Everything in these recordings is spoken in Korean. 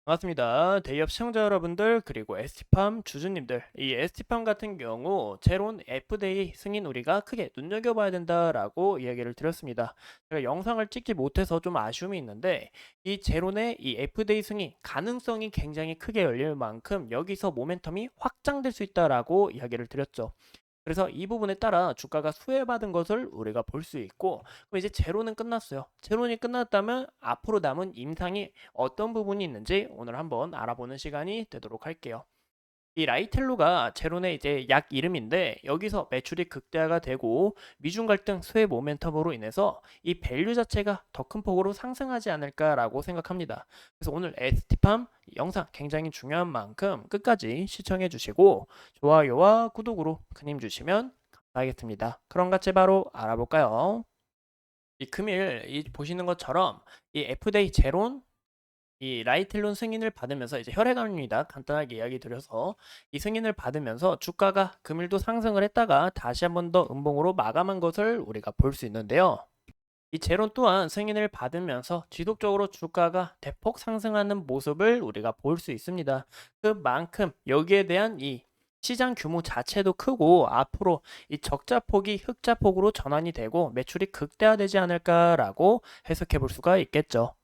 반갑습니다. 대기업 시청자 여러분들 그리고 ST팜 주주님들, 이 ST팜 같은 경우 제론 FDA 승인 우리가 크게 눈여겨봐야 된다라고 이야기를 드렸습니다. 제가 영상을 찍지 못해서 좀 아쉬움이 있는데, 이 제론의 이 FDA 승인 가능성이 굉장히 크게 열릴 만큼 여기서 모멘텀이 확장될 수 있다라고 이야기를 드렸죠. 그래서 이 부분에 따라 주가가 수혜받은 것을 우리가 볼 수 있고, 그럼 이제 제로는 끝났어요. 제로는 끝났다면 앞으로 남은 임상이 어떤 부분이 있는지 오늘 한번 알아보는 시간이 되도록 할게요. 이 라이텔로가 제론의 이제 약 이름인데, 여기서 매출이 극대화가 되고 미중 갈등 수혜 모멘텀으로 인해서 이 밸류 자체가 더 큰 폭으로 상승하지 않을까라고 생각합니다. 그래서 오늘 ST팜 영상 굉장히 중요한 만큼 끝까지 시청해 주시고 좋아요와 구독으로 큰 힘 주시면 감사하겠습니다. 그럼 같이 바로 알아볼까요? 이 금일 보시는 것처럼 이 F데이 제론 이 라이텔론 승인을 받으면서 이제 혈액암입니다. 간단하게 이야기 드려서 이 승인을 받으면서 주가가 금일도 상승을 했다가 다시 한 번 더 음봉으로 마감한 것을 우리가 볼 수 있는데요. 이 제론 또한 승인을 받으면서 지속적으로 주가가 대폭 상승하는 모습을 우리가 볼 수 있습니다. 그만큼 여기에 대한 이 시장 규모 자체도 크고 앞으로 이 적자폭이 흑자폭으로 전환이 되고 매출이 극대화되지 않을까라고 해석해 볼 수가 있겠죠.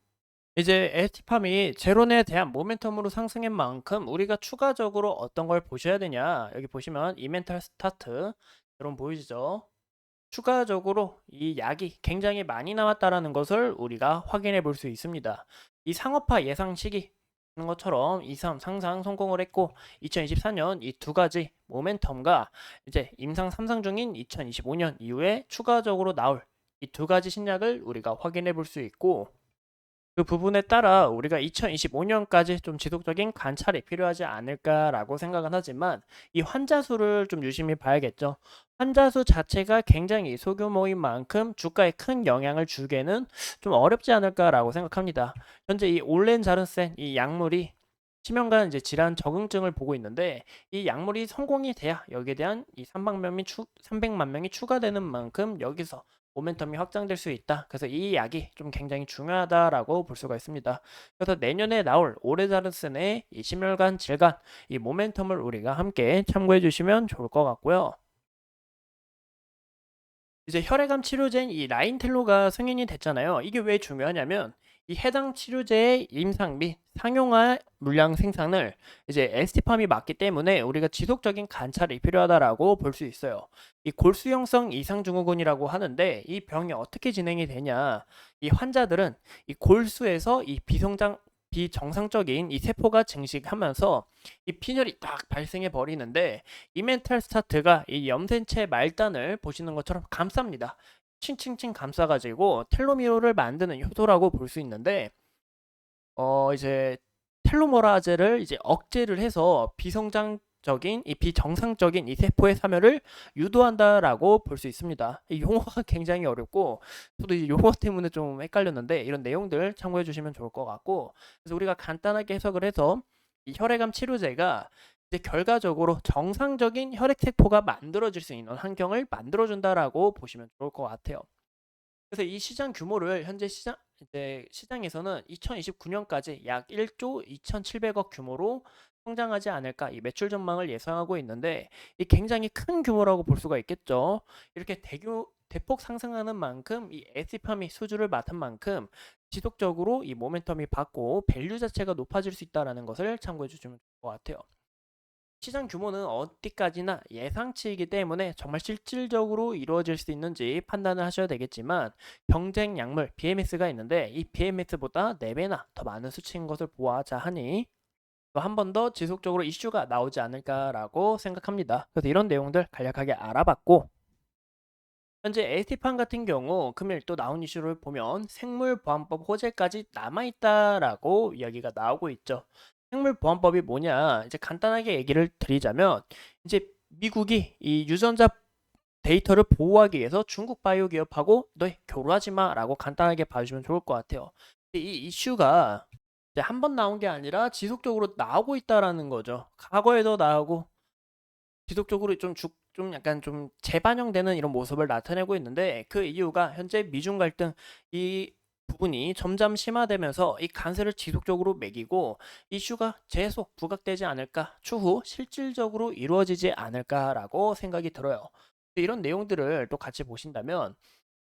이제 ST팜이 제론에 대한 모멘텀으로 상승한 만큼 우리가 추가적으로 어떤 걸 보셔야 되냐. 여기 보시면 이멘탈 스타트 제론 보이시죠? 추가적으로 이 약이 굉장히 많이 나왔다라는 것을 우리가 확인해 볼 수 있습니다. 이 상업화 예상 시기 하는 것처럼 2, 3 상상 성공을 했고 2024년 이 두 가지 모멘텀과 이제 임상 3상 중인 2025년 이후에 추가적으로 나올 이 두 가지 신약을 우리가 확인해 볼 수 있고, 그 부분에 따라 우리가 2025년까지 좀 지속적인 관찰이 필요하지 않을까라고 생각은 하지만 이 환자 수를 좀 유심히 봐야겠죠. 환자 수 자체가 굉장히 소규모인 만큼 주가에 큰 영향을 주기에는 좀 어렵지 않을까라고 생각합니다. 현재 이 올렌자르센 이 약물이 치명간 이제 질환 적응증을 보고 있는데, 이 약물이 성공이 돼야 여기에 대한 이 300만 명이 추가되는 만큼 여기서 모멘텀이 확장될 수 있다. 그래서 이 약이 좀 굉장히 중요하다라고 볼 수가 있습니다. 그래서 내년에 나올 오레자르센의 이 심혈관 질환 이 모멘텀을 우리가 함께 참고해 주시면 좋을 것 같고요. 이제 혈액암 치료제인 이 라인텔로가 승인이 됐잖아요. 이게 왜 중요하냐면 이 해당 치료제의 임상 및 상용화 물량 생산을 이제 에스티팜이 맡기 때문에 우리가 지속적인 관찰이 필요하다라고 볼 수 있어요. 이 골수형성 이상증후군이라고 하는데 이 병이 어떻게 진행이 되냐? 이 환자들은 이 골수에서 이 비정상적인 이 세포가 증식하면서 이 빈혈이 딱 발생해 버리는데, 이 멘탈 스타트가 이 염센체 말단을 보시는 것처럼 감쌉니다. 칭칭칭 감싸가지고 텔로미어를 만드는 효소라고 볼 수 있는데, 이제 텔로머라제를 이제 억제를 해서 비성장적인 이 비정상적인 이 세포의 사멸을 유도한다라고 볼 수 있습니다. 이 용어가 굉장히 어렵고 저도 이 용어 때문에 좀 헷갈렸는데 이런 내용들 참고해 주시면 좋을 것 같고, 그래서 우리가 간단하게 해석을 해서 이 혈액암 치료제가 이제 결과적으로 정상적인 혈액 세포가 만들어질 수 있는 환경을 만들어준다라고 보시면 좋을 것 같아요. 그래서 이 시장 규모를 현재 시장에서는 2029년까지 약 1조 2,700억 규모로 성장하지 않을까 이 매출 전망을 예상하고 있는데, 이 굉장히 큰 규모라고 볼 수가 있겠죠. 이렇게 대폭 상승하는 만큼 이 에스팜이 수주를 맡은 만큼 지속적으로 이 모멘텀이 받고 밸류 자체가 높아질 수 있다는 것을 참고해 주시면 좋을 것 같아요. 시장 규모는 어디까지나 예상치이기 때문에 정말 실질적으로 이루어질 수 있는지 판단을 하셔야 되겠지만, 경쟁 약물 BMS가 있는데 이 BMS보다 4배나 더 많은 수치인 것을 보아자 하니 또 한 번 더 지속적으로 이슈가 나오지 않을까라고 생각합니다. 그래서 이런 내용들 간략하게 알아봤고, 현재 ST판 같은 경우 금일 또 나온 이슈를 보면 생물보안법 호재까지 남아있다라고 이야기가 나오고 있죠. 생물보안법이 뭐냐? 이제 간단하게 얘기를 드리자면 이제 미국이 이 유전자 데이터를 보호하기 위해서 중국 바이오 기업하고 너 교류하지 마라고 간단하게 봐주시면 좋을 것 같아요. 이 이슈가 이제 한 번 나온 게 아니라 지속적으로 나오고 있다라는 거죠. 과거에도 나오고 지속적으로 좀 약간 좀 재반영되는 이런 모습을 나타내고 있는데, 그 이유가 현재 미중 갈등 이 부분이 점점 심화되면서 이 관세를 지속적으로 매기고 이슈가 계속 부각되지 않을까, 추후 실질적으로 이루어지지 않을까라고 생각이 들어요. 이런 내용들을 또 같이 보신다면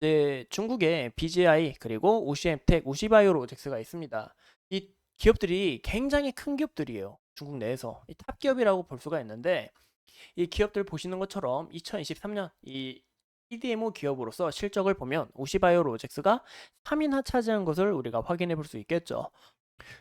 이제 중국의 BGI 그리고 OCM텍, 우시바이오로직스가 있습니다. 이 기업들이 굉장히 큰 기업들이에요. 중국 내에서 이 탑 기업이라고 볼 수가 있는데 이 기업들 보시는 것처럼 2023년 이 CDMO 기업으로서 실적을 보면 우시바이오로직스가 3위나 차지한 것을 우리가 확인해 볼 수 있겠죠.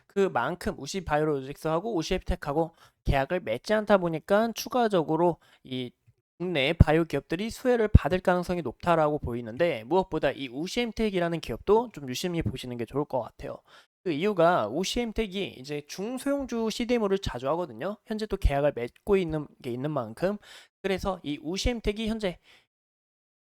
그만큼 우시바이오로직스하고 우시앱텍하고 계약을 맺지 않다 보니까 추가적으로 이 국내 바이오 기업들이 수혜를 받을 가능성이 높다라고 보이는데 무엇보다 이 우시엠텍이라는 기업도 좀 유심히 보시는 게 좋을 것 같아요. 그 이유가 우시엠텍이 이제 중소형주 CDMO를 자주 하거든요. 현재 또 계약을 맺고 있는 게 있는 만큼 그래서 이 우시엠텍이 현재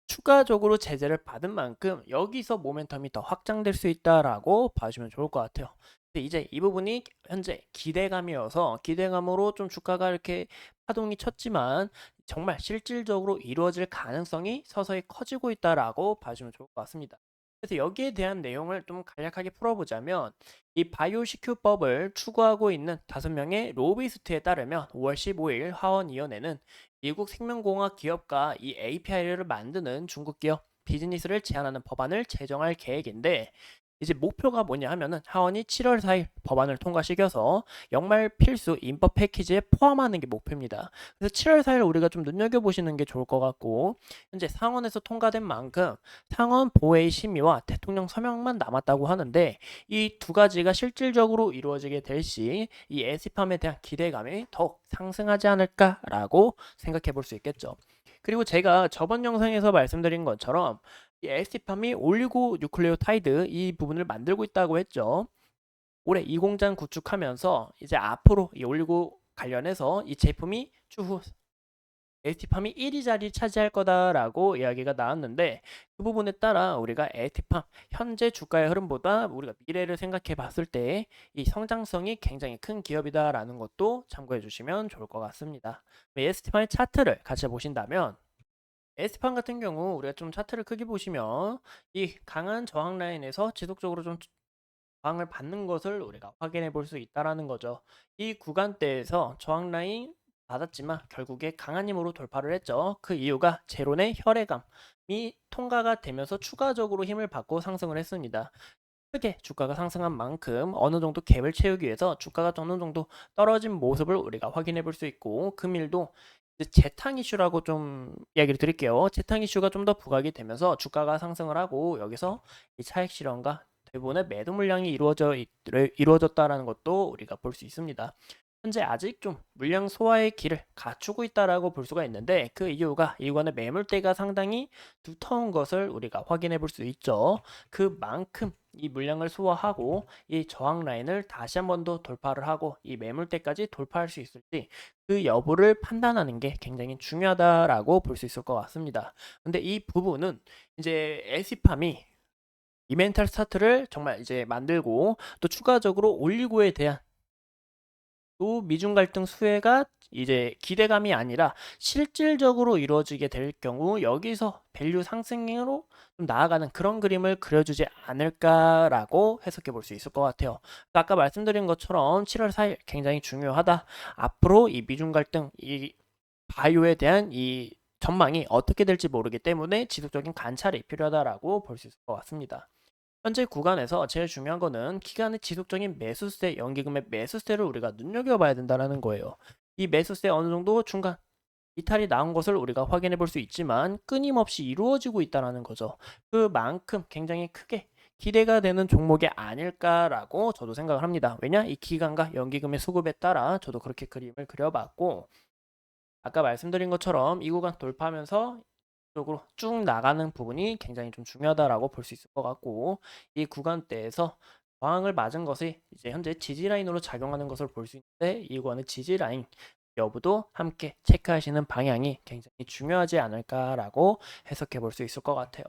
추가적으로 제재를 받은 만큼 여기서 모멘텀이 더 확장될 수 있다라고 봐주면 좋을 것 같아요. 근데 이제 이 부분이 현재 기대감이어서 기대감으로 좀 주가가 이렇게 파동이 쳤지만 정말 실질적으로 이루어질 가능성이 서서히 커지고 있다라고 봐주면 좋을 것 같습니다. 그래서 여기에 대한 내용을 좀 간략하게 풀어보자면 이 바이오시큐법을 추구하고 있는 5명의 로비스트에 따르면 5월 15일 하원위원회는 미국 생명공학 기업과 이 API를 만드는 중국 기업 비즈니스를 제한하는 법안을 제정할 계획인데 이제 목표가 뭐냐 하면은 하원이 7월 4일 법안을 통과시켜서 연말 필수 입법 패키지에 포함하는 게 목표입니다. 그래서 7월 4일 우리가 좀 눈여겨보시는 게 좋을 것 같고 현재 상원에서 통과된 만큼 상원 보회의 심의와 대통령 서명만 남았다고 하는데 이 두 가지가 실질적으로 이루어지게 될 시 이 에스팜에 대한 기대감이 더욱 상승하지 않을까라고 생각해 볼 수 있겠죠. 그리고 제가 저번 영상에서 말씀드린 것처럼 이 에스티팜이 올리고 뉴클레오타이드 이 부분을 만들고 있다고 했죠. 올해 이 공장 구축하면서 이제 앞으로 이 올리고 관련해서 이 제품이 추후 에스티팜이 1위 자리 차지할 거다라고 이야기가 나왔는데 그 부분에 따라 우리가 에스티팜 현재 주가의 흐름보다 우리가 미래를 생각해 봤을 때 이 성장성이 굉장히 큰 기업이다라는 것도 참고해 주시면 좋을 것 같습니다. 에스티팜의 차트를 같이 보신다면 에스판 같은 경우 우리가 좀 차트를 크게 보시면 이 강한 저항 라인에서 지속적으로 좀 저항을 받는 것을 우리가 확인해 볼 수 있다라는 거죠. 이 구간대에서 저항 라인 받았지만 결국에 강한 힘으로 돌파를 했죠. 그 이유가 제론의 혈액암이 통과가 되면서 추가적으로 힘을 받고 상승을 했습니다. 크게 주가가 상승한 만큼 어느 정도 갭을 채우기 위해서 주가가 어느 정도 떨어진 모습을 우리가 확인해 볼 수 있고 금일도 이제 재탕 이슈라고 좀 이야기를 드릴게요. 재탕 이슈가 좀 더 부각이 되면서 주가가 상승을 하고 여기서 이 차익 실현과 대부분의 매도 물량이 이루어졌다라는 것도 우리가 볼 수 있습니다. 현재 아직 좀 물량 소화의 길을 갖추고 있다라고 볼 수가 있는데 그 이유가 이관의 매물대가 상당히 두터운 것을 우리가 확인해 볼 수 있죠. 그만큼 이 물량을 소화하고 이 저항 라인을 다시 한 번 더 돌파를 하고 이 매물대까지 돌파할 수 있을지 그 여부를 판단하는 게 굉장히 중요하다라고 볼 수 있을 것 같습니다. 근데 이 부분은 이제 에시팜이 이멘탈 스타트를 정말 이제 만들고 또 추가적으로 올리고에 대한 또 미중 갈등 수혜가 이제 기대감이 아니라 실질적으로 이루어지게 될 경우 여기서 밸류 상승으로 좀 나아가는 그런 그림을 그려주지 않을까라고 해석해 볼 수 있을 것 같아요. 아까 말씀드린 것처럼 7월 4일 굉장히 중요하다. 앞으로 이 미중 갈등, 이 바이오에 대한 이 전망이 어떻게 될지 모르기 때문에 지속적인 관찰이 필요하다라고 볼 수 있을 것 같습니다. 현재 구간에서 제일 중요한 거는 기간의 지속적인 매수세, 연기금의 매수세를 우리가 눈여겨봐야 된다는 거예요. 이 매수세 어느 정도 중간 이탈이 나온 것을 우리가 확인해 볼 수 있지만 끊임없이 이루어지고 있다는 거죠. 그만큼 굉장히 크게 기대가 되는 종목이 아닐까라고 저도 생각을 합니다. 왜냐? 이 기간과 연기금의 수급에 따라 저도 그렇게 그림을 그려봤고 아까 말씀드린 것처럼 이 구간 돌파하면서 쪽으로 쭉 나가는 부분이 굉장히 좀 중요하다라고 볼 수 있을 것 같고 이 구간대에서 저항을 맞은 것이 이제 현재 지지 라인으로 작용하는 것을 볼 수 있는데 이 구간의 지지 라인 여부도 함께 체크하시는 방향이 굉장히 중요하지 않을까라고 해석해 볼 수 있을 것 같아요.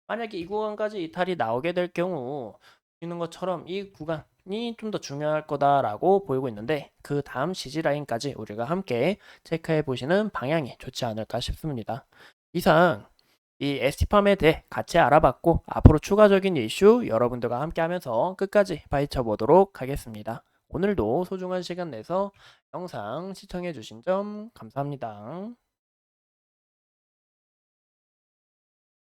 만약에 이 구간까지 이탈이 나오게 될 경우 보시는 것처럼 이 구간이 좀 더 중요할 거다라고 보이고 있는데 그 다음 지지 라인까지 우리가 함께 체크해 보시는 방향이 좋지 않을까 싶습니다. 이상 이 ST팜에 대해 같이 알아봤고 앞으로 추가적인 이슈 여러분들과 함께 하면서 끝까지 파헤쳐 보도록 하겠습니다. 오늘도 소중한 시간 내서 영상 시청해 주신 점 감사합니다.